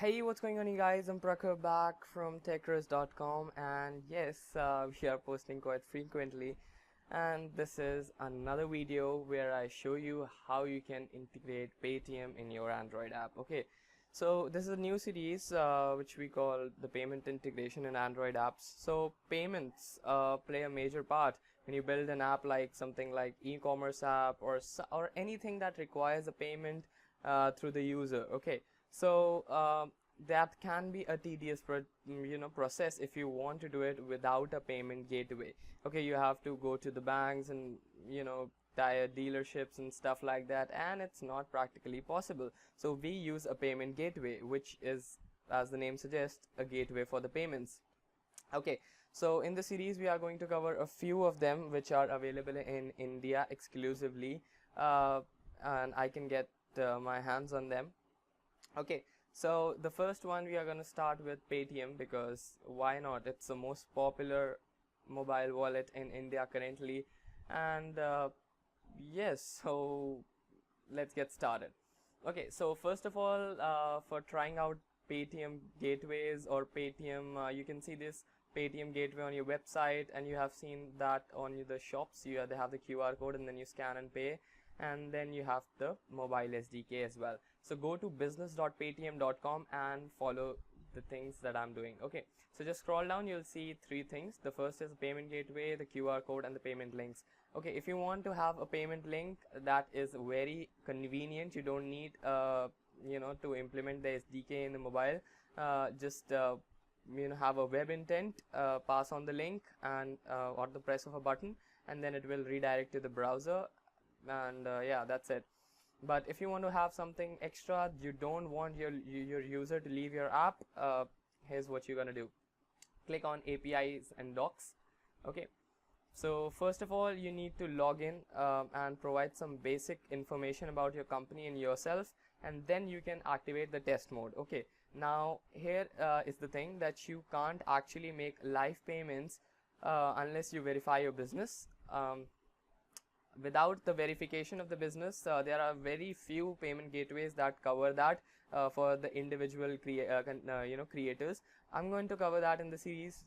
Hey, what's going on, you guys? I'm Prakhar back from techers.com, and yes, we are posting quite frequently. And this is another video where I show you how you can integrate Paytm in your Android app. Okay, so this is a new series which we call the payment integration in Android apps. So payments play a major part when you build an app, like something like e-commerce app or anything that requires a payment through the user. Okay, so that can be a tedious process if you want to do it without a payment gateway. Okay, you have to go to the banks and tire dealerships and stuff like that, and it's not practically possible. So we use a payment gateway, which is, as the name suggests, a gateway for the payments. Okay, so in the series we are going to cover a few of them which are available in India exclusively, and I can get my hands on them. Okay, so the first one we are going to start with Paytm, because why not? It's the most popular mobile wallet in India currently, and yes, so let's get started. Okay, so first of all, for trying out Paytm Gateways or Paytm, you can see this Paytm Gateway on your website, and you have seen that on the shops. They have the QR code, and then you scan and pay, and then you have the mobile SDK as well. So go to business.paytm.com and follow the things that I'm doing. Okay, so just scroll down, you'll see three things. The first is the payment gateway, the QR code, and the payment links. Okay, if you want to have a payment link, that is very convenient. You don't need to implement the SDK in the mobile. Just have a web intent, pass on the link, and or the press of a button, and then it will redirect to the browser, and yeah, that's it. But if you want to have something extra, you don't want your user to leave your app, here's what you're gonna do. Click on APIs and docs. Okay, so first of all, you need to log in and provide some basic information about your company and yourself, and then you can activate the test mode. Okay, now here is the thing, that you can't actually make live payments unless you verify your business. Without the verification of the business, there are very few payment gateways that cover that for the individual creators. I'm going to cover that in the series.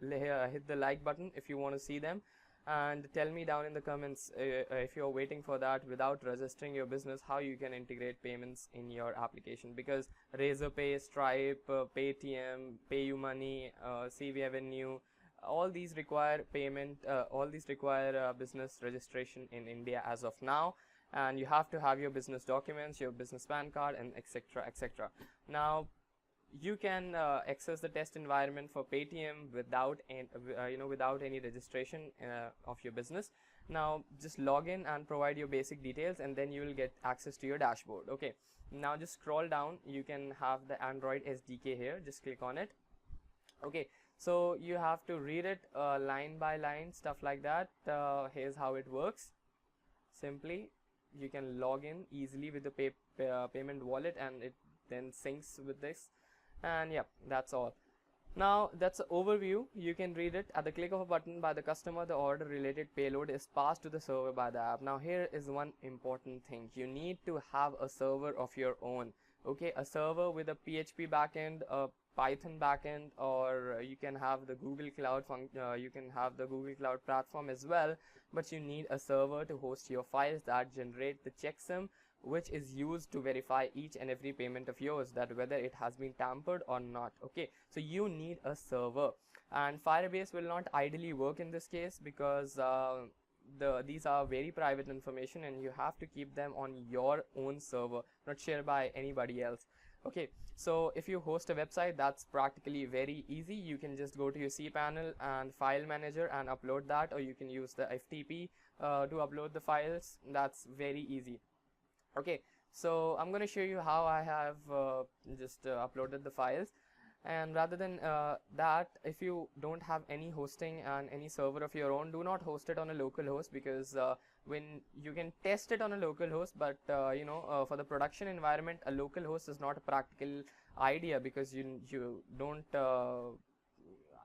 Hit the like button if you want to see them, and tell me down in the comments if you're waiting for that without registering your business, how you can integrate payments in your application. Because Razorpay, Stripe, Paytm, PayUmoney, CV Avenue, all these require payment, all these require business registration in India as of now, and you have to have your business documents, your business PAN card, and etc, etc. Now you can access the test environment for Paytm without without any registration of your business. Now just log in and provide your basic details, and then you will get access to your dashboard. Okay, now just scroll down, you can have the Android SDK here, just click on it. Okay, so you have to read it line by line, stuff like that. Here's how it works. Simply, you can log in easily with the payment wallet, and it then syncs with this, and yeah, that's all. Now that's the overview. You can read it. At the click of a button by the customer, the order related payload is passed to the server by the app. Now here is one important thing, you need to have a server of your own. Okay, a server with a PHP backend, a Python backend, or you can have the Google Cloud you can have the Google Cloud platform as well, but you need a server to host your files that generate the checksum, which is used to verify each and every payment of yours, that whether it has been tampered or not. Okay, so you need a server, and Firebase will not ideally work in this case, because these are very private information, and you have to keep them on your own server, not shared by anybody else. Okay, so if you host a website, that's practically very easy. You can just go to your cPanel and file manager and upload that, or you can use the FTP to upload the files. That's very easy. Okay, so I'm going to show you how I have just uploaded the files. And rather than that, if you don't have any hosting and any server of your own, do not host it on a local host, because when you can test it on a local host, but for the production environment, a local host is not a practical idea, because you don't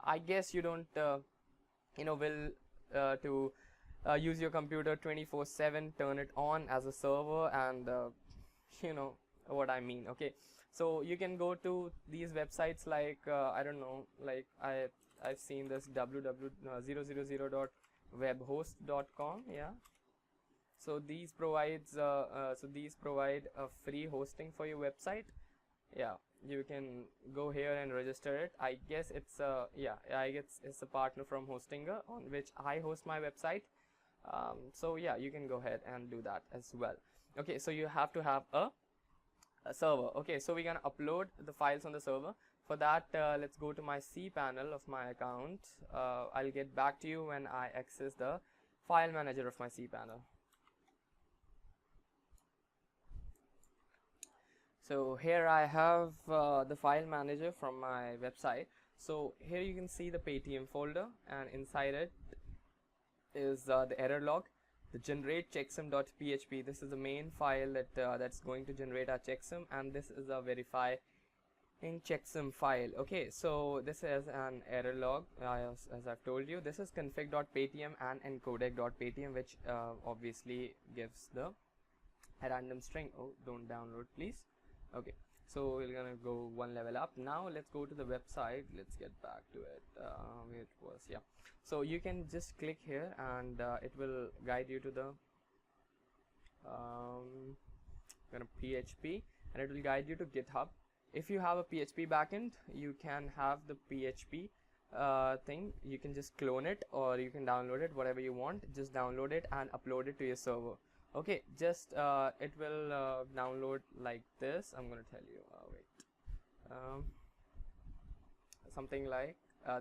I guess you don't will to use your computer 24/7, turn it on as a server, and what I mean. Okay, so you can go to these websites like I don't know, like I've seen this www.000.webhost.com. Yeah, so these provide a free hosting for your website. Yeah, you can go here and register it. I guess it's I guess it's a partner from Hostinger on which I host my website. So yeah, you can go ahead and do that as well. Okay, so you have to have a server. Okay, so we're gonna upload the files on the server. For that, let's go to my cPanel of my account. I'll get back to you when I access the file manager of my cPanel. So here I have the file manager from my website. So here you can see the Paytm folder, and inside it is the error log, the generate checksum.php. This is the main file that that's going to generate our checksum, and this is a verify in checksum file. Okay, so this is an error log. As I've told you, this is config.paytm and encodec.paytm, which obviously gives the random string. Oh, don't download please. Okay, so we're gonna go one level up. Now let's go to the website. Let's get back to it. Where it was, yeah. So you can just click here, and it will guide you to the PHP, and it will guide you to GitHub. If you have a PHP backend, you can have the PHP thing. You can just clone it, or you can download it, whatever you want. Just download it and upload it to your server. Okay, just it will download like this. I'm gonna tell you. Something like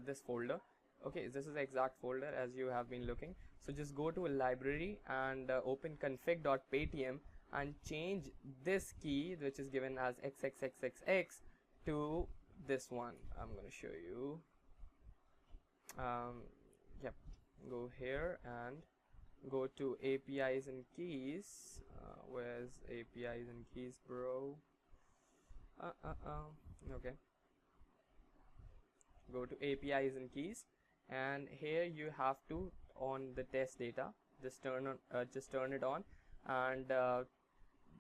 this folder. Okay, this is the exact folder as you have been looking. So just go to a library and open config.paytm and change this key, which is given as xxxxx, to this one. I'm gonna show you. Yep, go here and go to APIs and keys. Where's APIs and keys, bro? Okay, go to APIs and keys, and here you have to on the test data. Just turn it on, and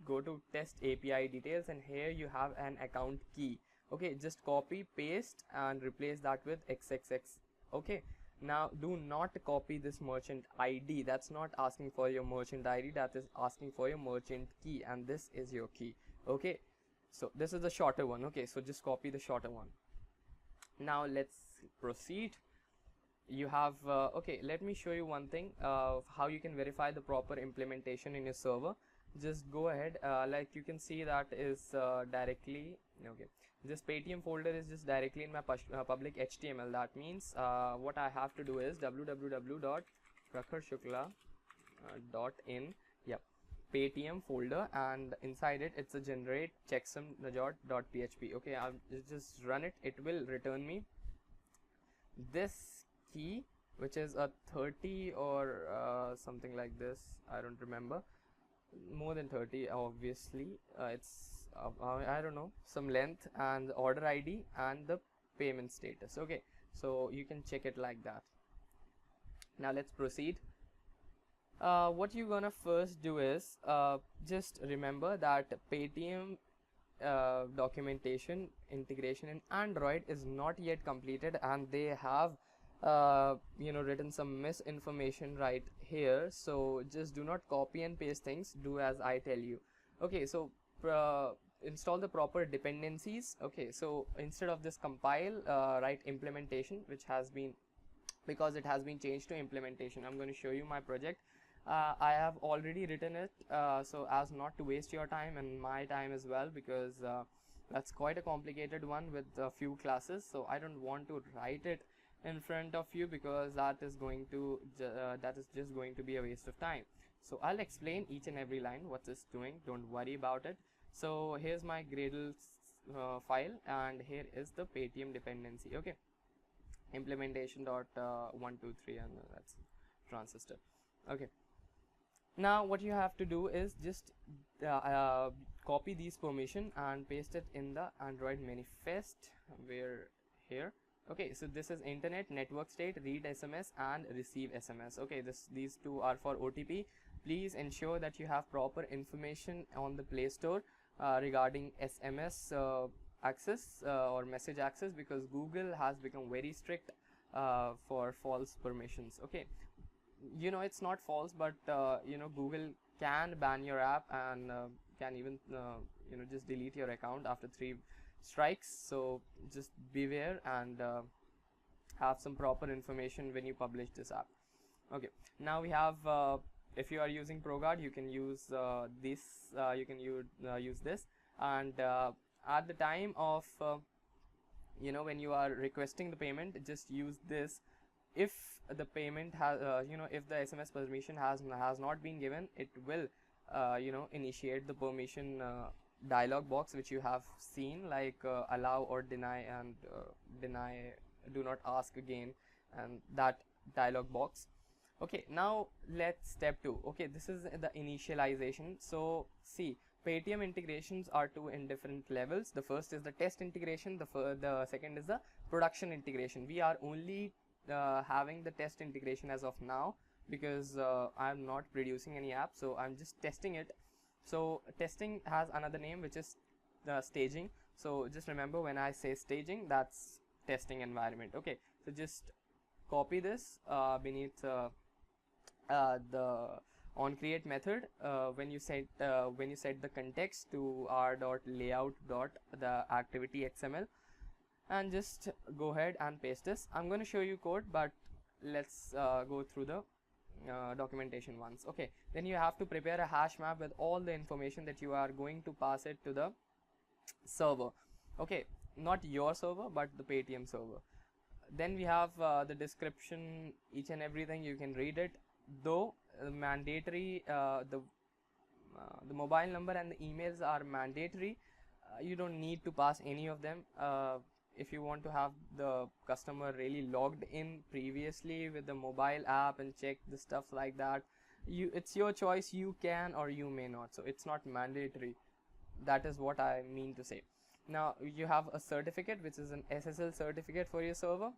go to test API details, and here you have an account key. Okay, just copy, paste, and replace that with xxx. Okay, now do not copy this merchant ID. That's not asking for your merchant ID, that is asking for your merchant key, and this is your key. Okay, so this is the shorter one. Okay, so just copy the shorter one. Now let's proceed. You have okay, let me show you one thing, how you can verify the proper implementation in your server. Just go ahead, like you can see that is directly, okay, this Paytm folder is just directly in my public HTML. That means what I have to do is www.prakharshukla.in, yep, Paytm folder, and inside it's a generate checksum.php. okay, I'll just run it. It will return me this key, which is a 30 or something like this. I don't remember, more than 30 obviously. It's I don't know, some length, and the order ID and the payment status. Okay, so you can check it like that. Now let's proceed. What you're gonna first do is just remember that Paytm documentation integration in Android is not yet completed, and they have written some misinformation right here. So just do not copy and paste things, do as I tell you. Okay, so install the proper dependencies. Okay, so instead of this compile, write implementation, which has been, because it has been changed to implementation. I'm going to show you my project. I have already written it, so as not to waste your time and my time as well, because that's quite a complicated one with a few classes. So I don't want to write it in front of you, because that is going to that is just going to be a waste of time. So I'll explain each and every line what it's doing. Don't worry about it. So here's my Gradle file, and here is the Paytm dependency. Okay, implementation.123, and that's transistor. Okay, now what you have to do is just copy these permission and paste it in the Android manifest, where here. Okay, so this is internet, network state, read SMS and receive SMS. Okay, these two are for OTP. Please ensure that you have proper information on the Play Store. regarding SMS access or message access, because Google has become very strict for false permissions. Okay, it's not false, but Google can ban your app and can even just delete your account after 3 strikes. So just beware and have some proper information when you publish this app. Okay, now we have if you are using ProGuard, you can use this, use this, and at the time of when you are requesting the payment, just use this. If the payment has if the SMS permission has not been given, it will initiate the permission dialog box which you have seen, like allow or deny, and deny, do not ask again, and that dialog box. Okay, now let's step 2. Okay, this is the initialization. So see, Paytm integrations are 2 in different levels. The first is the test integration, the second is the production integration. We are only having the test integration as of now, because I'm not producing any app, so I'm just testing it. So testing has another name, which is staging. So just remember, when I say staging, that's testing environment. Okay, so just copy this beneath the onCreate method when you set the context to r.layout.the_activity_xml, and just go ahead and paste this. I'm going to show you code, but let's go through the documentation once. Okay, then you have to prepare a hash map with all the information that you are going to pass it to the server. Okay, not your server, but the Paytm server. Then we have the description, each and everything, you can read it, though mandatory. The mobile number and the emails are mandatory. You don't need to pass any of them. If you want to have the customer really logged in previously with the mobile app and check the stuff like that, it's your choice. You can or you may not. So it's not mandatory. That is what I mean to say. Now you have a certificate, which is an SSL certificate for your server.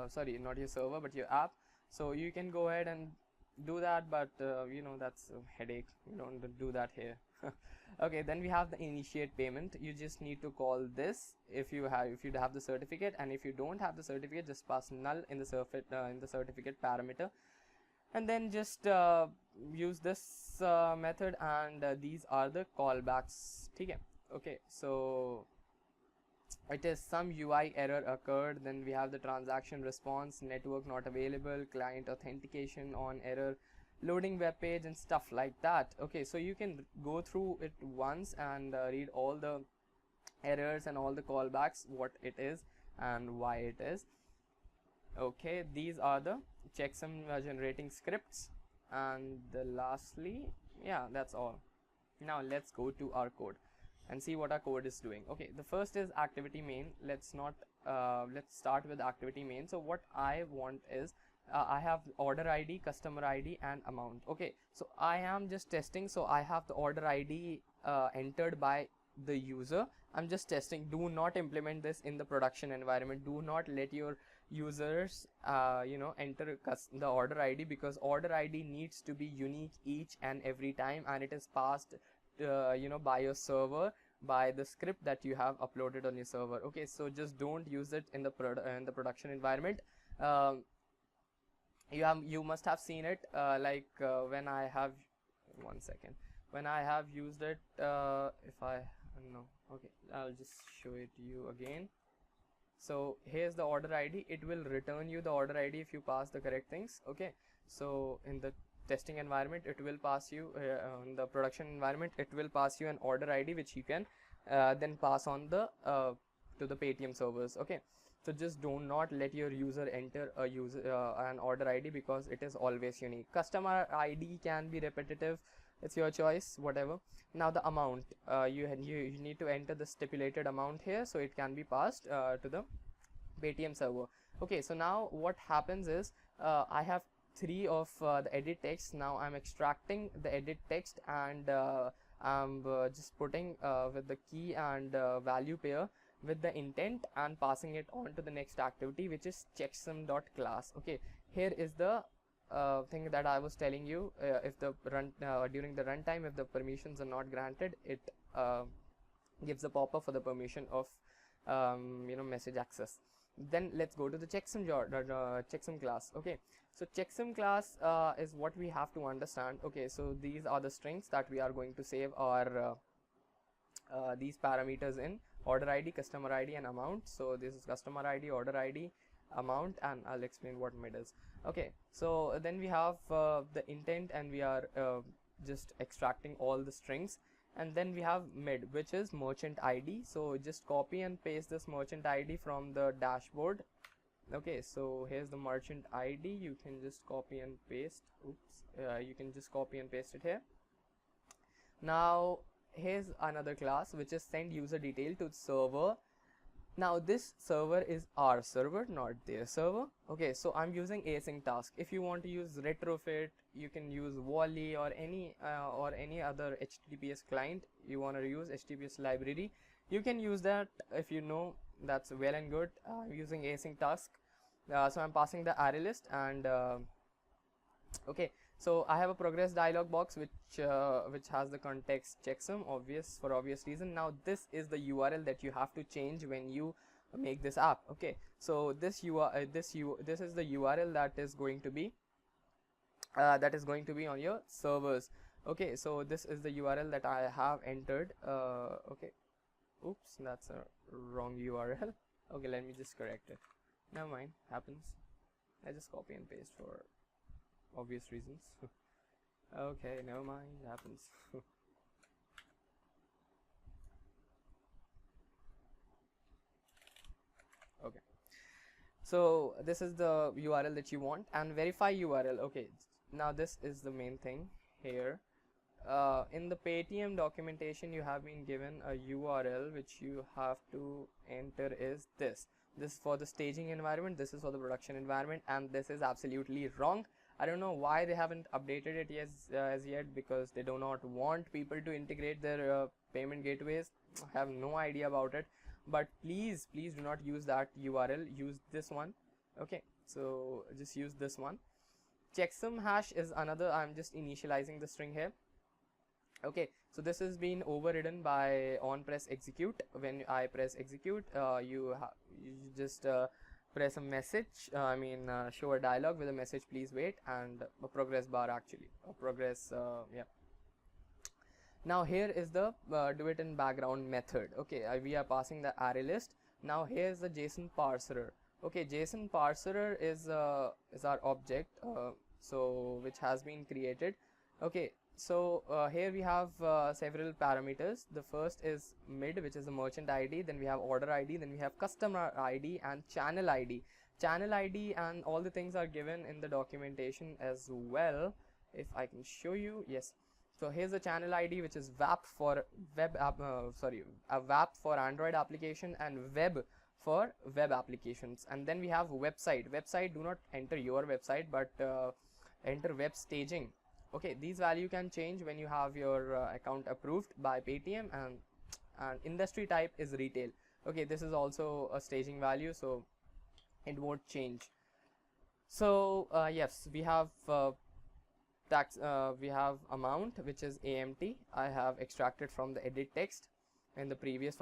Sorry, not your server, but your app. So you can go ahead and do that, but that's a headache. You don't do that here. Okay, then we have the initiate payment. You just need to call this if you have the certificate, and if you don't have the certificate, just pass null in the certificate parameter, and then just use this method, and these are the callbacks. Okay, so it is some UI error occurred, then we have the transaction response, network not available, client authentication on error, loading web page, and stuff like that. Okay, so you can go through it once and read all the errors and all the callbacks, what it is and why it is. Okay, these are the checksum generating scripts, and lastly, yeah, that's all. Now let's go to our code and see what our code is doing. Okay, the first is activity main. Let's start with activity main. So what I want is I have order ID, customer ID, and amount. Okay, so I am just testing. So I have the order ID entered by the user. I'm just testing. Do not implement this in the production environment. Do not let your users enter the order ID, because order ID needs to be unique each and every time, and it is passed by your server, by the script that you have uploaded on your server. Okay, so just don't use it in the production environment. You must have seen it when I have when I have used it. If I no, okay, I'll just show it to you again. So here's the order ID. It will return you the order ID if you pass the correct things. Okay, so in the testing environment, it will pass you in the production environment, it will pass you an order ID, which you can then pass on the to the Paytm servers. Okay, so just do not let your user enter an order ID, because it is always unique. Customer ID can be repetitive, it's your choice, whatever. Now the amount, you need to enter the stipulated amount here, so it can be passed to the Paytm server. Okay, so now what happens is I have 3 of the edit text. Now I'm extracting the edit text, and I'm just putting with the key and value pair with the intent, and passing it on to the next activity, which is checksum.class. Okay, here is the thing that I was telling you, if the during the runtime, if the permissions are not granted, it gives a pop-up for the permission of message access. Then let's go to the checksum checksum class. Okay, so checksum class is what we have to understand. Okay, so these are the strings that we are going to save our these parameters in: order ID, customer ID, and amount. So this is customer ID, order ID, amount, and I'll explain what mid is. Okay, so then we have the intent, and we are just extracting all the strings. And then we have mid, which is merchant ID. So just copy and paste this merchant ID from the dashboard. Okay, so here's the merchant ID. You can just copy and paste. You can just copy and paste it here. Now here's another class, which is send user detail to server. Now this server is our server, not their server. Okay, so I'm using async task. If you want to use retrofit, you can use Wally or any other HTTPS client you want to use, HTTPS library. You can use that. If you know, that's well and good. I'm using async task. So I'm passing the array list, and okay, so I have a progress dialog box which has the context checksum, for obvious reason. Now this is the URL that you have to change when you make this app. Okay, so this is the URL that is going to be on your servers. Okay, so this is the URL that I have entered. Okay, oops, that's a wrong URL. Okay, let me just correct it. Never mind, happens. I just copy and paste for obvious reasons. Okay, never mind, happens. Okay, so this is the URL that you want, and verify URL. Okay, now this is the main thing here. In the Paytm documentation, you have been given a URL which you have to enter is this. This is for the staging environment, this is for the production environment, and this is absolutely wrong. I don't know why they haven't updated it as yet, because they do not want people to integrate their payment gateways. I have no idea about it, but please do not use that URL. Use this one. Okay, so just use this one. Checksum hash is another. I'm just initializing the string here. Okay, so this has been overridden by on press execute. When I press execute, you just press a message, show a dialog with a message, please wait, and a progress bar, actually a progress. Yeah, now here is the do it in background method. Okay, we are passing the array list. Now here's the JSON parser. Okay, JSON parser is our object, so which has been created. Okay, so here we have several parameters. The first is mid, which is the merchant ID. Then we have order ID. Then we have customer ID and channel ID. Channel ID and all the things are given in the documentation as well. If I can show you, yes. So here's the channel ID, which is WAP for web app. A WAP for Android application and web for web applications. And then we have website. Website, do not enter your website, but enter web staging. Okay, these value can change when you have your account approved by Paytm, and industry type is retail. Okay, this is also a staging value, so it won't change. So yes, we have we have amount, which is AMT. I have extracted from the edit text in the previous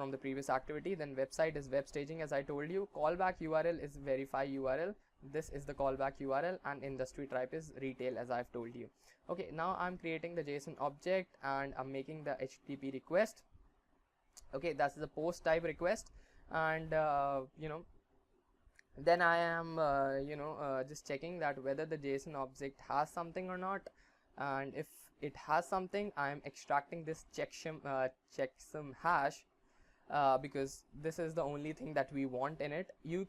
activity. Then website is web staging, as I told you. Callback URL is verify URL. This is the callback URL, and industry type is retail, as I've told you. Okay, now I'm creating the JSON object, and I'm making the HTTP request. Okay, that's the post type request, and then I am just checking that whether the JSON object has something or not, and if it has something, I am extracting this checksum hash. Because this is the only thing that we want in it. You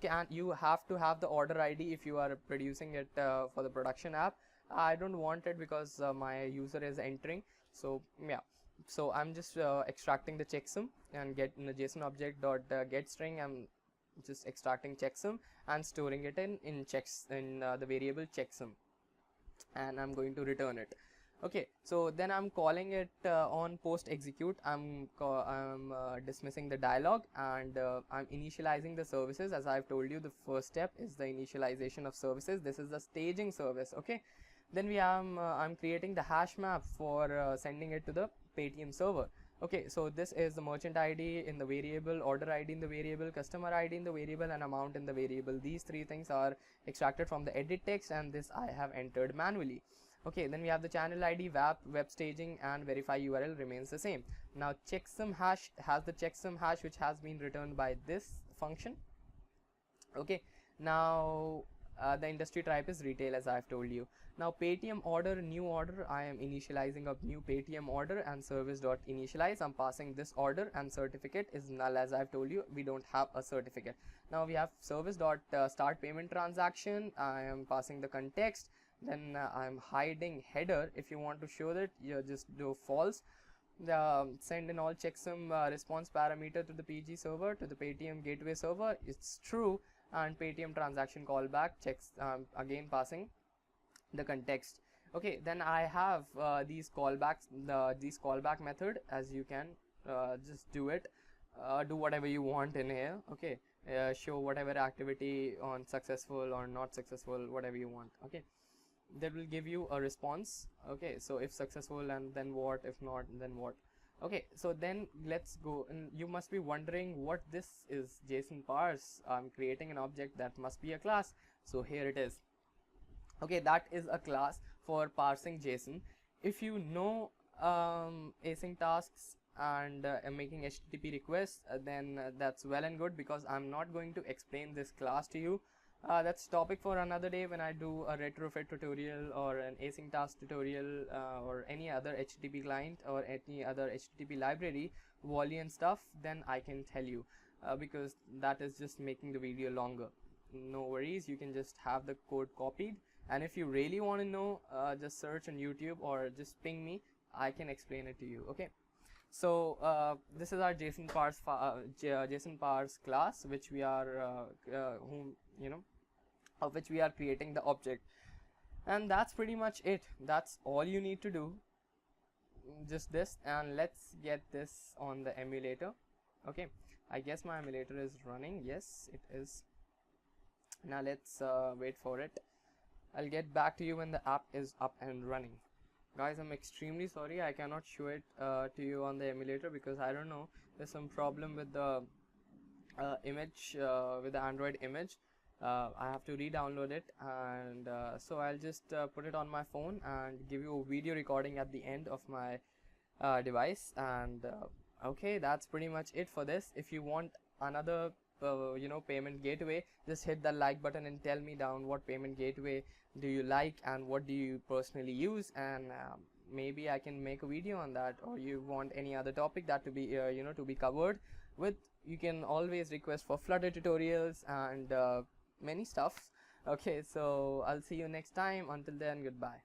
have to have the order ID if you are producing it for the production app. I don't want it because my user is entering. So yeah, so I'm just extracting the checksum and get in the JSON object dot get string. I'm just extracting checksum and storing it in the variable checksum, and I'm going to return it. Okay, so then I'm calling it on post execute. I'm dismissing the dialog, and I'm initializing the services. As I've told you, the first step is the initialization of services. This is the staging service. Okay, then I'm creating the hash map for sending it to the Paytm server. Okay, so this is the merchant ID in the variable, order ID in the variable, customer ID in the variable, and amount in the variable. These three things are extracted from the edit text, and this I have entered manually. Okay, then we have the channel ID, web staging, and verify URL remains the same. Now checksum hash has the checksum hash, which has been returned by this function. Okay, now the industry type is retail, as I've told you. Now Paytm order, new order, I am initializing a new Paytm order, and service.initialize. I'm passing this order, and certificate is null. As I've told you, we don't have a certificate. Now we have service.start payment transaction. I am passing the context. Then I'm hiding header. If you want to show that, you just do false. Send in all checksum response parameter to the PG server, to the Paytm gateway server. It's true. And Paytm transaction callback checks, again passing the context. Okay, then I have these callbacks, these callback method. As you can just do it, do whatever you want in here. Okay, show whatever activity on successful or not successful, whatever you want. Okay, that will give you a response. Okay, so if successful, and then what, if not, then what. Okay, so then let's go. And you must be wondering what this is. JSON parse, I'm creating an object that must be a class. So here it is. Okay, that is a class for parsing JSON. If you know async tasks and making HTTP requests, then that's well and good, because I'm not going to explain this class to you. That's topic for another day, when I do a retrofit tutorial or an async task tutorial, or any other HTTP client or any other HTTP library, Boolean stuff. Then I can tell you, because that is just making the video longer. No worries, you can just have the code copied, and if you really want to know, just search on YouTube or just ping me. I can explain it to you. Okay, so this is our JSON parse class, which we are of which we are creating the object. And that's pretty much it. That's all you need to do, just this. And let's get this on the emulator. Okay, I guess my emulator is running. Yes, it is. Now let's wait for it. I'll get back to you when the app is up and running. Guys, I'm extremely sorry I cannot show it to you on the emulator, because I don't know, there's some problem with the image, with the Android image. I have to re-download it, and so I'll just put it on my phone and give you a video recording at the end of my device. And okay, that's pretty much it for this. If you want another payment gateway, just hit the like button and tell me down what payment gateway do you like and what do you personally use, and maybe I can make a video on that. Or you want any other topic that to be to be covered with, you can always request for Flutter tutorials and many stuff. Okay, so I'll see you next time. Until then, goodbye.